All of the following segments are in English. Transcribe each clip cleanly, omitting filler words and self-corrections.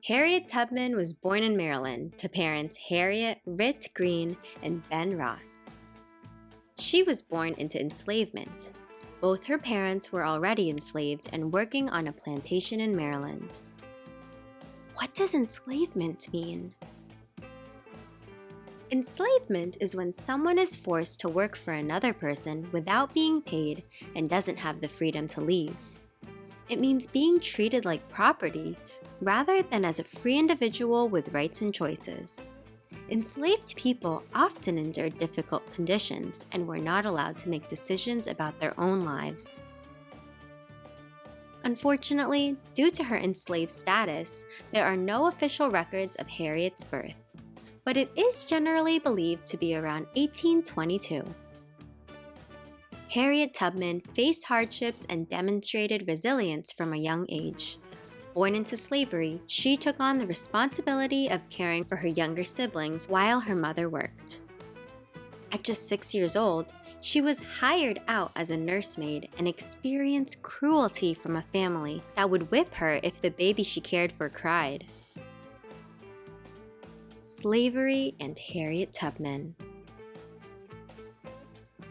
Harriet Tubman was born in Maryland to parents Harriet Ritt Green and Ben Ross. She was born into enslavement. Both her parents were already enslaved and working on a plantation in Maryland. What does enslavement mean? Enslavement is when someone is forced to work for another person without being paid and doesn't have the freedom to leave. It means being treated like property rather than as a free individual with rights and choices. Enslaved people often endured difficult conditions and were not allowed to make decisions about their own lives. Unfortunately, due to her enslaved status, there are no official records of Harriet's birth, but it is generally believed to be around 1822. Harriet Tubman faced hardships and demonstrated resilience from a young age. Born into slavery, she took on the responsibility of caring for her younger siblings while her mother worked. At just 6 years old, she was hired out as a nursemaid and experienced cruelty from a family that would whip her if the baby she cared for cried. Slavery and Harriet Tubman.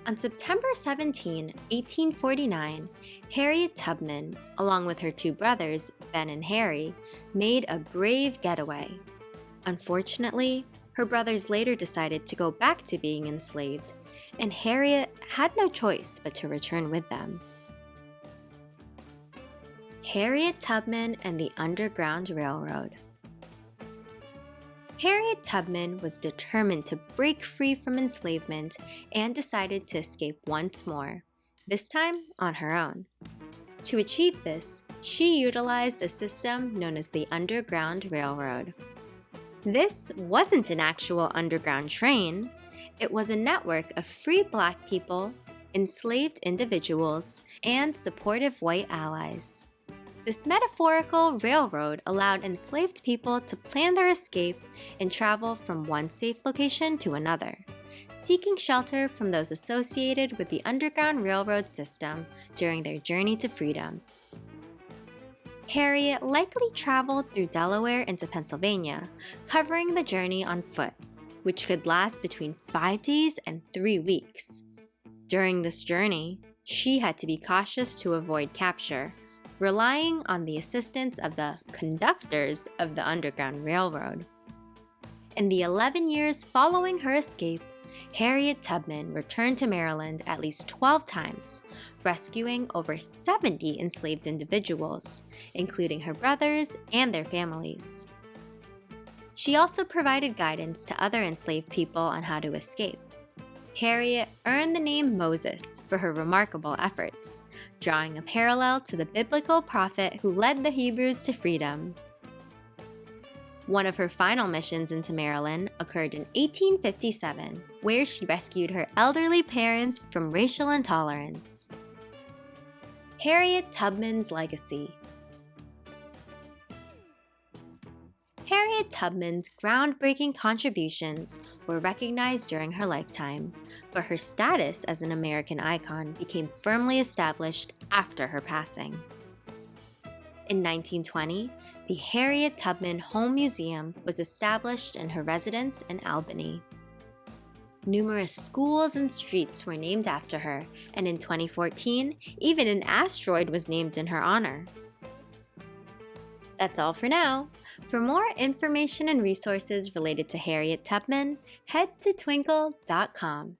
On September 17, 1849, Harriet Tubman, along with her two brothers, Ben and Harry, made a brave getaway. Unfortunately, her brothers later decided to go back to being enslaved, and Harriet had no choice but to return with them. Harriet Tubman and the Underground Railroad. Harriet Tubman was determined to break free from enslavement and decided to escape once more, this time on her own. To achieve this, she utilized a system known as the Underground Railroad. This wasn't an actual underground train. It was a network of free Black people, enslaved individuals, and supportive white allies. This metaphorical railroad allowed enslaved people to plan their escape and travel from one safe location to another, seeking shelter from those associated with the Underground Railroad system during their journey to freedom. Harriet likely traveled through Delaware into Pennsylvania, covering the journey on foot, which could last between 5 days and 3 weeks. During this journey, she had to be cautious to avoid capture, relying on the assistance of the conductors of the Underground Railroad. In the 11 years following her escape, Harriet Tubman returned to Maryland at least 12 times, rescuing over 70 enslaved individuals, including her brothers and their families. She also provided guidance to other enslaved people on how to escape. Harriet earned the name Moses for her remarkable efforts, drawing a parallel to the biblical prophet who led the Hebrews to freedom. One of her final missions into Maryland occurred in 1857, where she rescued her elderly parents from racial intolerance. Harriet Tubman's legacy. Harriet Tubman's groundbreaking contributions were recognized during her lifetime, but her status as an American icon became firmly established after her passing. In 1920, the Harriet Tubman Home Museum was established in her residence in Albany. Numerous schools and streets were named after her, and in 2014, even an asteroid was named in her honor. That's all for now. For more information and resources related to Harriet Tubman, head to twinkl.com.